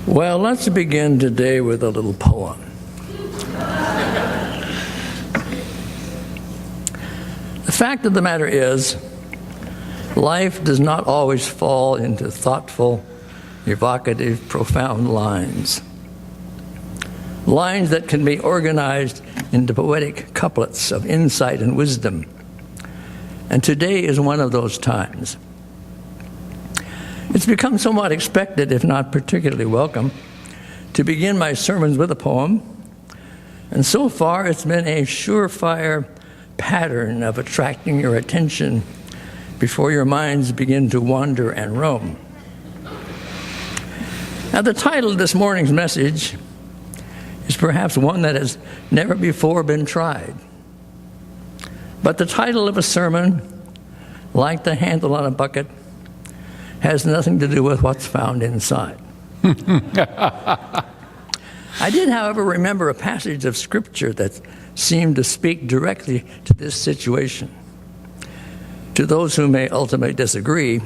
Well, let's begin today with a little poem. The fact of the matter is, life does not always fall into thoughtful, evocative, profound lines. Lines that can be organized into poetic couplets of insight and wisdom. And today is one of those times. It's become somewhat expected, if not particularly welcome, to begin my sermons with a poem. And so far, it's been a surefire pattern of attracting your attention before your minds begin to wander and roam. Now, the title of this morning's message is perhaps one that has never before been tried. But the title of a sermon, like the handle on a bucket, has nothing to do with what's found inside. I did, however, remember a passage of Scripture that seemed to speak directly to this situation. To those who may ultimately disagree,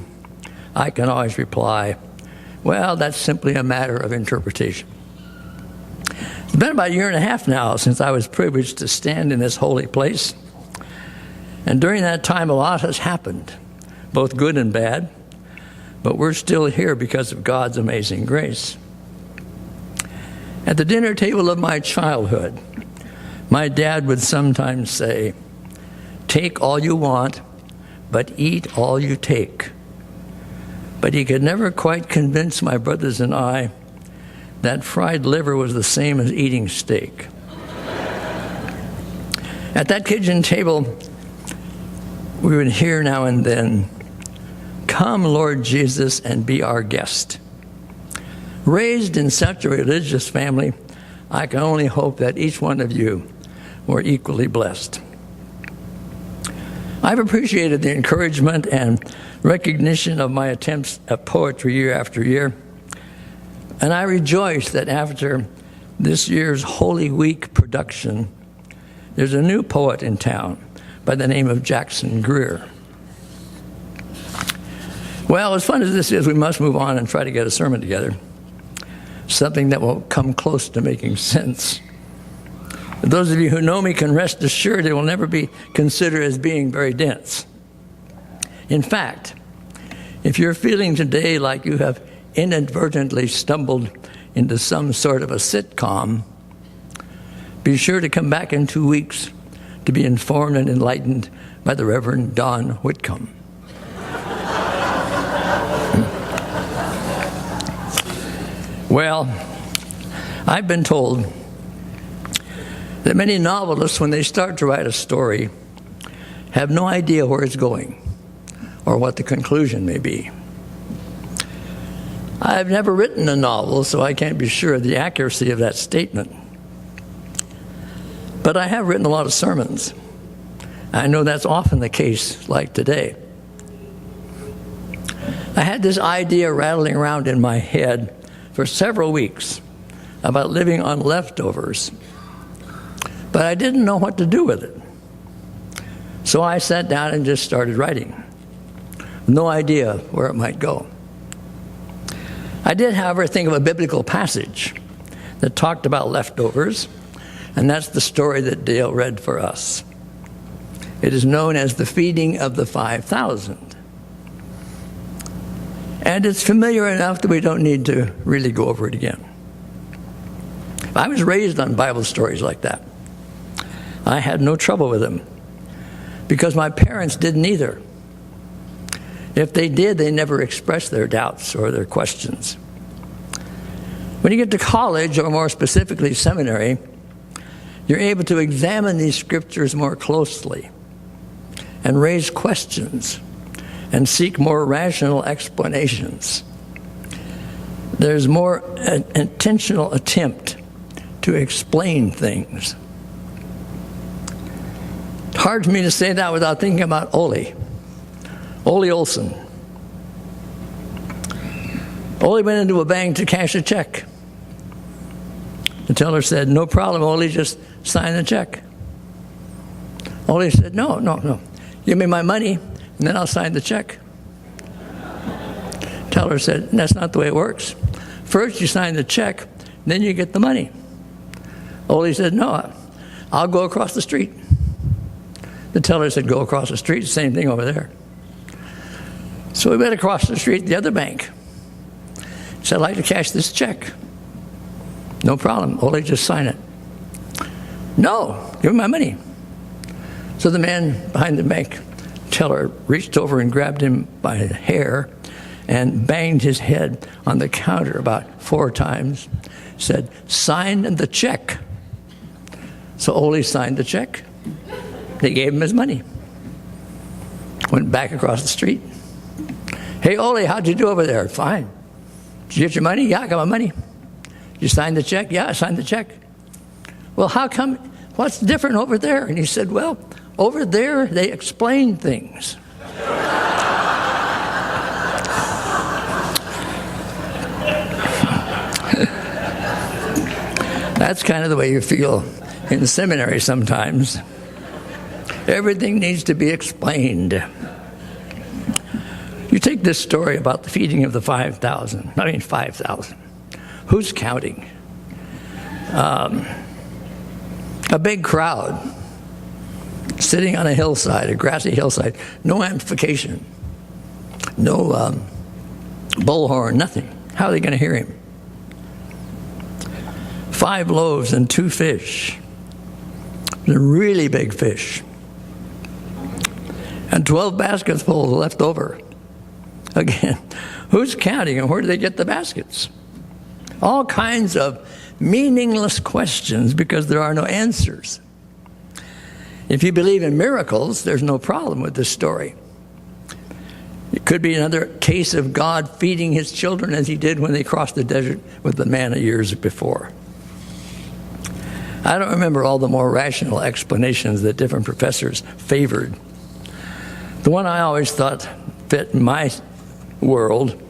I can always reply, well, that's simply a matter of interpretation. It's been about a year and a half now since I was privileged to stand in this holy place. And during that time, a lot has happened, both good and bad. But we're still here because of God's amazing grace. At the dinner table of my childhood, my dad would sometimes say, "Take all you want, but eat all you take." But he could never quite convince my brothers and I that fried liver was the same as eating steak. At that kitchen table, we would hear now and then, "Come, Lord Jesus, and be our guest." Raised in such a religious family, I can only hope that each one of you were equally blessed. I've appreciated the encouragement and recognition of my attempts at poetry year after year, and I rejoice that after this year's Holy Week production, there's a new poet in town by the name of Jackson Greer. Well, as fun as this is, we must move on and try to get a sermon together, something that will come close to making sense. Those of you who know me can rest assured it will never be considered as being very dense. In fact, if you're feeling today like you have inadvertently stumbled into some sort of a sitcom, be sure to come back in 2 weeks to be informed and enlightened by the Reverend Don Whitcomb. Well, I've been told that many novelists, when they start to write a story, have no idea where it's going or what the conclusion may be. I've never written a novel, so I can't be sure of the accuracy of that statement. But I have written a lot of sermons. I know that's often the case, like today. I had this idea rattling around in my head for several weeks about living on leftovers, but I didn't know what to do with it. So I sat down and just started writing. No idea where it might go. I did, however, think of a biblical passage that talked about leftovers, and that's the story that Dale read for us. It is known as the feeding of the 5,000. And it's familiar enough that we don't need to really go over it again. I was raised on Bible stories like that. I had no trouble with them because my parents didn't either. If they did, they never expressed their doubts or their questions. When you get to college, or more specifically seminary, you're able to examine these scriptures more closely and raise questions and seek more rational explanations. There's more an intentional attempt to explain things. It's hard for me to say that without thinking about Ole Olson. Ole went into a bank to cash a check. The teller said, "No problem, Ole, just sign the check." Ole said, No. Give me my money, and then I'll sign the check. Teller said, "That's not the way it works. First you sign the check, then you get the money. Ole said, no, I'll go across the street. The teller said, go across the street, same thing over there. So we went across the street to the other bank. He said, I'd like to cash this check. No problem. Ole, just sign it. No, give me my money. So the man behind the bank teller reached over and grabbed him by the hair and banged his head on the counter about 4 times, said, sign the check. So Ole signed the check. They gave him his money. Went back across the street. Hey, Ole, how'd you do over there? Fine. Did you get your money? Yeah, I got my money. You signed the check? Yeah, I signed the check. Well, how come, what's different over there? And he said, well, over there they explain things. That's kind of the way you feel in seminary sometimes. Everything needs to be explained. You take this story about the feeding of the 5,000. Who's counting? A big crowd sitting on a hillside, a grassy hillside, no amplification, no bullhorn, nothing. How are they going to hear him? 5 loaves and 2 fish. A really big fish. And 12 baskets full left over. Again, who's counting and where do they get the baskets? All kinds of meaningless questions because there are no answers. If you believe in miracles, there's no problem with this story. It could be another case of God feeding his children as he did when they crossed the desert with the manna years before. I don't remember all the more rational explanations that different professors favored. The one I always thought fit my world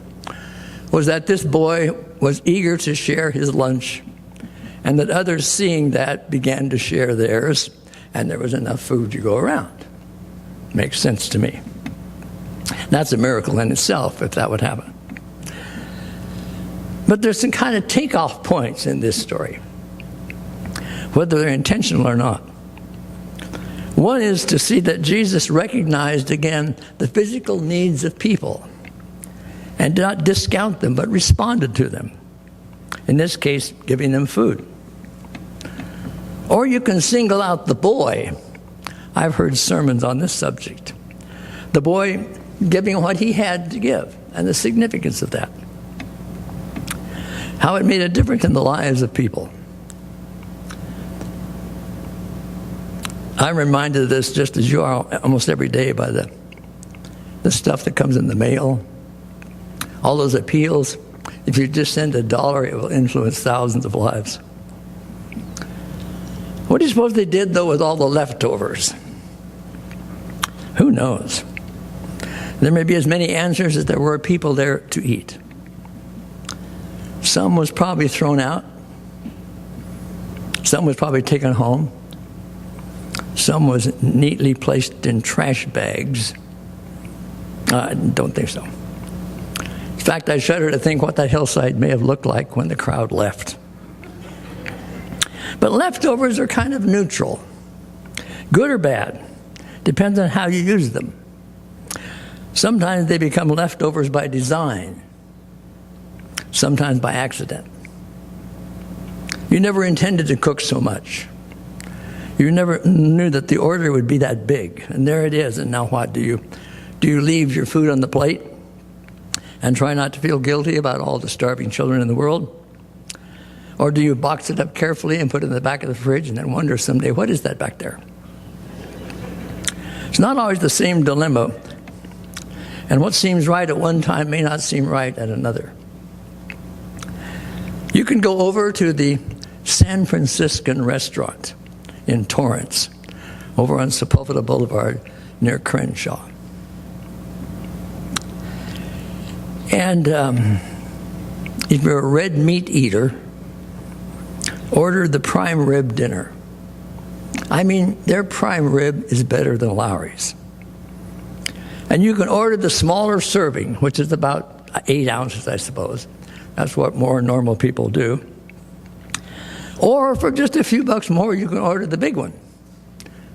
was that this boy was eager to share his lunch, and that others seeing that began to share theirs, and there was enough food to go around. Makes sense to me. That's a miracle in itself if that would happen. But there's some kind of takeoff points in this story, whether they're intentional or not. One is to see that Jesus recognized again the physical needs of people and did not discount them, but responded to them. In this case, giving them food. Or you can single out the boy. I've heard sermons on this subject. The boy giving what he had to give and the significance of that. How it made a difference in the lives of people. I'm reminded of this just as you are almost every day by the stuff that comes in the mail. All those appeals. If you just send $1, it will influence thousands of lives. What do you suppose they did, though, with all the leftovers? Who knows? There may be as many answers as there were people there to eat. Some was probably thrown out. Some was probably taken home. Some was neatly placed in trash bags. I don't think so. In fact, I shudder to think what that hillside may have looked like when the crowd left. But leftovers are kind of neutral. Good or bad. Depends on how you use them. Sometimes they become leftovers by design. Sometimes by accident. You never intended to cook so much. You never knew that the order would be that big. And there it is. And now what? Do you leave your food on the plate and try not to feel guilty about all the starving children in the world? Or do you box it up carefully and put it in the back of the fridge and then wonder someday, what is that back there? It's not always the same dilemma. And what seems right at one time may not seem right at another. You can go over to the San Franciscan restaurant in Torrance, over on Sepulveda Boulevard near Crenshaw. And if you're a red meat eater, order the prime rib dinner. I mean, their prime rib is better than Lowry's. And you can order the smaller serving, which is about 8 ounces, I suppose. That's what more normal people do. Or for just a few bucks more, you can order the big one,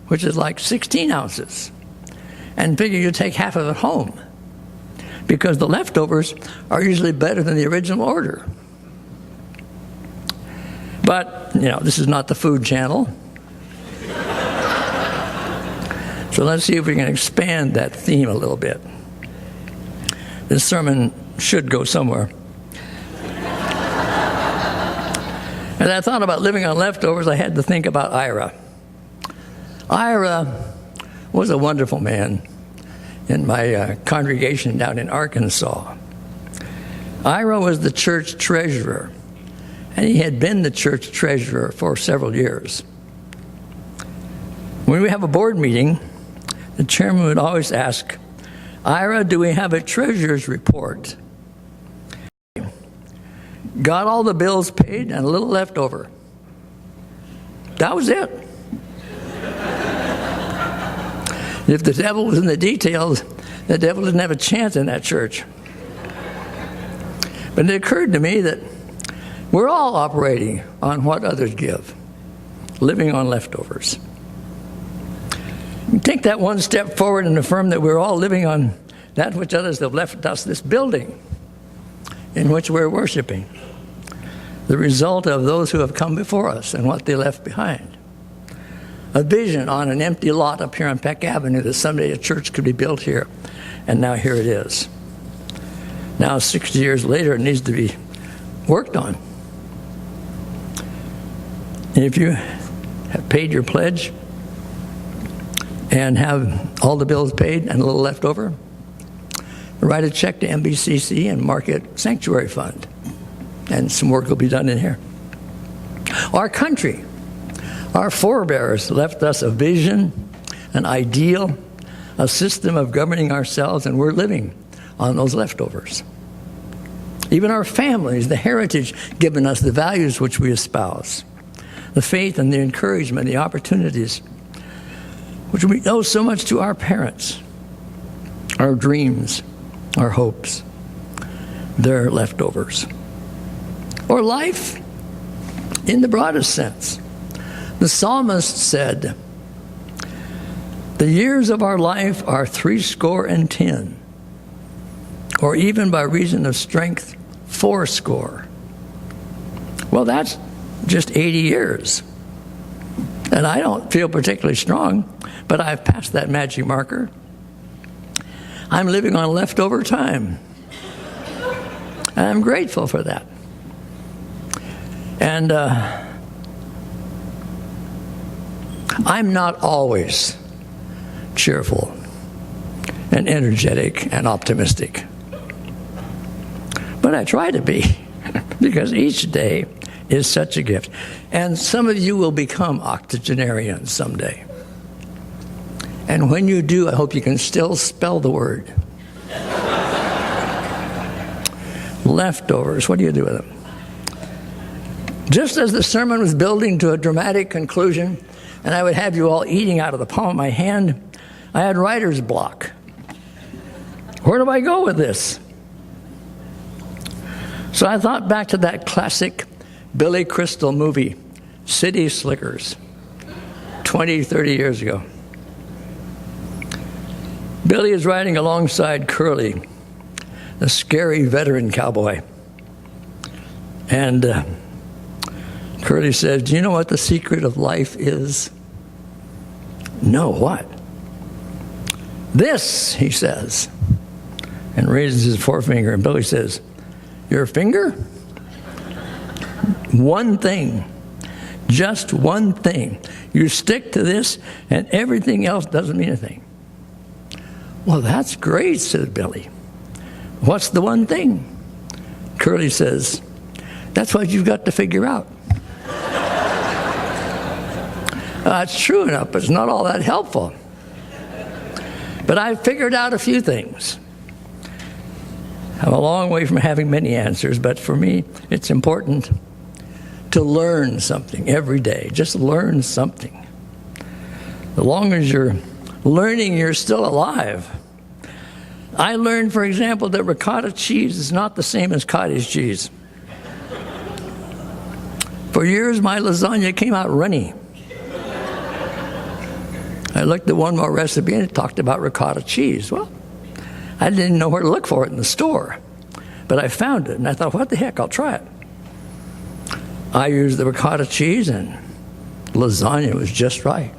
which is like 16 ounces. And figure you take half of it home, because the leftovers are usually better than the original order. But, this is not the Food Channel. So let's see if we can expand that theme a little bit. This sermon should go somewhere. As I thought about living on leftovers, I had to think about Ira. Ira was a wonderful man in my congregation down in Arkansas. Ira was the church treasurer, and he had been the church treasurer for several years. When we have a board meeting, the chairman would always ask, Ira, do we have a treasurer's report? Got all the bills paid and a little left over. That was it. If the devil was in the details, the devil didn't have a chance in that church. But it occurred to me that we're all operating on what others give, living on leftovers. Take that one step forward and affirm that we're all living on that which others have left us, this building in which we're worshiping, the result of those who have come before us and what they left behind. A vision on an empty lot up here on Peck Avenue that someday a church could be built here, and now here it is. Now, 60 years later, it needs to be worked on. And if you have paid your pledge and have all the bills paid and a little left over, write a check to MBCC and mark it Sanctuary Fund, and some work will be done in here. Our country, our forebears left us a vision, an ideal, a system of governing ourselves, and we're living on those leftovers. Even our families, the heritage given us, the values which we espouse, the faith and the encouragement, the opportunities, which we owe so much to our parents, our dreams, our hopes, they're leftovers. Or life in the broadest sense. The psalmist said, the years of our life are 70, or even by reason of strength, 80. Well, that's just 80 years. And I don't feel particularly strong, but I've passed that magic marker. I'm living on leftover time. And I'm grateful for that. And I'm not always cheerful and energetic and optimistic. But I try to be, because each day is such a gift. And some of you will become octogenarians someday. And when you do, I hope you can still spell the word. Leftovers, what do you do with them? Just as the sermon was building to a dramatic conclusion, and I would have you all eating out of the palm of my hand, I had writer's block. Where do I go with this? So I thought back to that classic Billy Crystal movie, City Slickers, 20, 30 years ago. Billy is riding alongside Curly, the scary veteran cowboy. And Curly says, do you know what the secret of life is? No, what? This, he says, and raises his forefinger, and Billy says, your finger? One thing, just one thing. You stick to this, and everything else doesn't mean a thing. Well, that's great, says Billy. What's the one thing? Curly says, that's what you've got to figure out. It's true enough, but it's not all that helpful. But I've figured out a few things. I'm a long way from having many answers, but for me, it's important to learn something every day. Just learn something. As long as you're learning, you're still alive. I learned, for example, that ricotta cheese is not the same as cottage cheese. For years, my lasagna came out runny. I looked at one more recipe and it talked about ricotta cheese. Well, I didn't know where to look for it in the store, but I found it, and I thought, what the heck, I'll try it. I used the ricotta cheese, and lasagna was just right.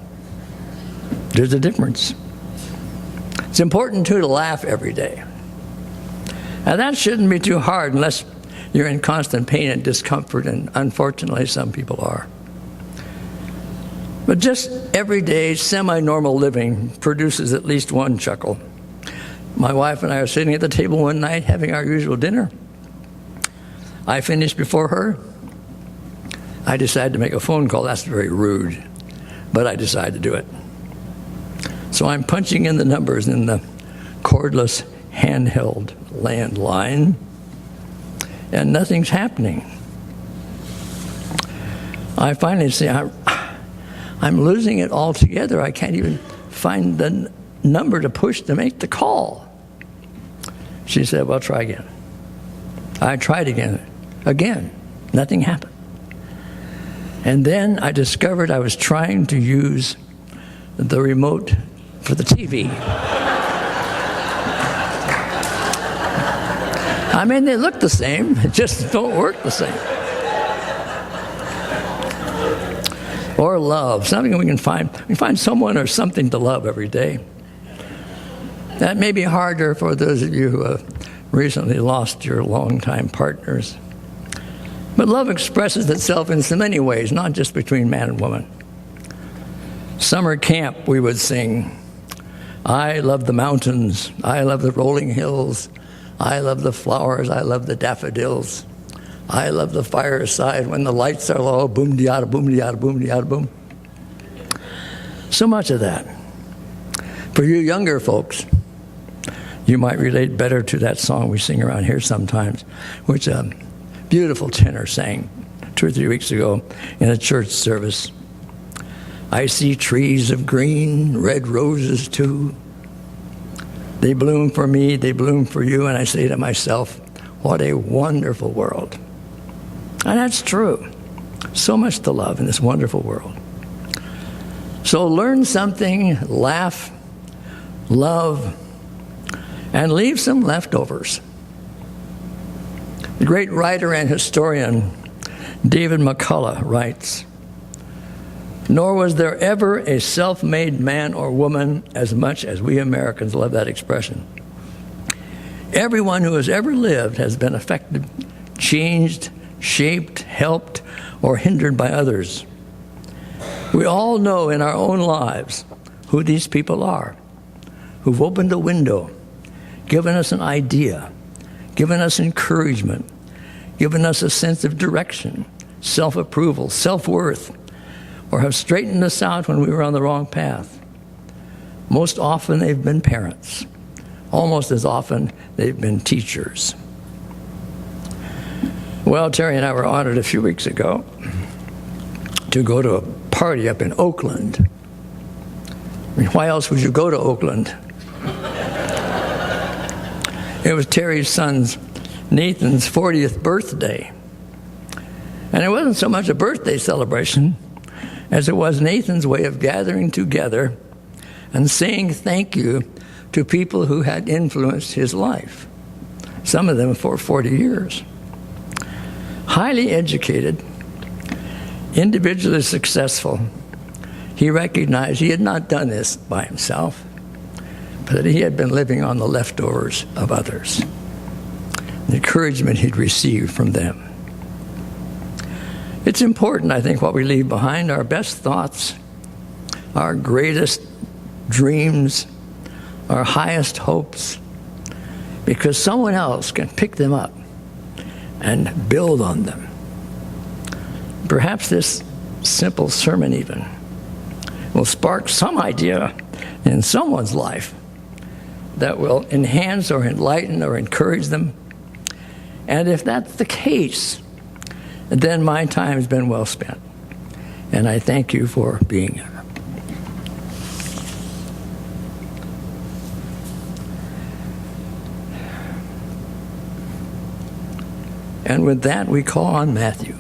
There's a difference. It's important, too, to laugh every day. And that shouldn't be too hard unless you're in constant pain and discomfort, and unfortunately, some people are. But just everyday, semi-normal living produces at least one chuckle. My wife and I are sitting at the table one night having our usual dinner. I finished before her. I decided to make a phone call. That's very rude, but I decided to do it. So I'm punching in the numbers in the cordless handheld landline, and nothing's happening. I finally say, I'm losing it altogether. I can't even find the number to push to make the call. She said, well, try again. I tried again. Nothing happened. And then I discovered I was trying to use the remote for the TV. I mean, they look the same, they just don't work the same. Or love, something we can find. We find someone or something to love every day. That may be harder for those of you who have recently lost your longtime partners. But love expresses itself in so many ways, not just between man and woman. Summer camp, we would sing, I love the mountains, I love the rolling hills, I love the flowers, I love the daffodils, I love the fireside when the lights are low, boom-de-yada, boom-de-yada, boom-de-yada, boom. So much of that. For you younger folks, you might relate better to that song we sing around here sometimes, which a beautiful tenor sang 2 or 3 weeks ago in a church service. I see trees of green, red roses too. They bloom for me, they bloom for you, and I say to myself, what a wonderful world. And that's true. So much to love in this wonderful world. So learn something, laugh, love, and leave some leftovers. The great writer and historian David McCullough writes, nor was there ever a self-made man or woman as much as we Americans love that expression. Everyone who has ever lived has been affected, changed, shaped, helped, or hindered by others. We all know in our own lives who these people are, who've opened a window, given us an idea, given us encouragement, given us a sense of direction, self-approval, self-worth, or have straightened us out when we were on the wrong path. Most often they've been parents. Almost as often they've been teachers. Well, Terry and I were honored a few weeks ago to go to a party up in Oakland. I mean, why else would you go to Oakland? It was Terry's son's, Nathan's 40th birthday. And it wasn't so much a birthday celebration as it was Nathan's way of gathering together and saying thank you to people who had influenced his life, some of them for 40 years. Highly educated, individually successful, he recognized he had not done this by himself, but that he had been living on the leftovers of others, the encouragement he'd received from them. It's important, I think, what we leave behind, our best thoughts, our greatest dreams, our highest hopes, because someone else can pick them up and build on them. Perhaps this simple sermon even will spark some idea in someone's life that will enhance or enlighten or encourage them. And if that's the case, then my time has been well spent. And I thank you for being here. And with that, we call on Matthew.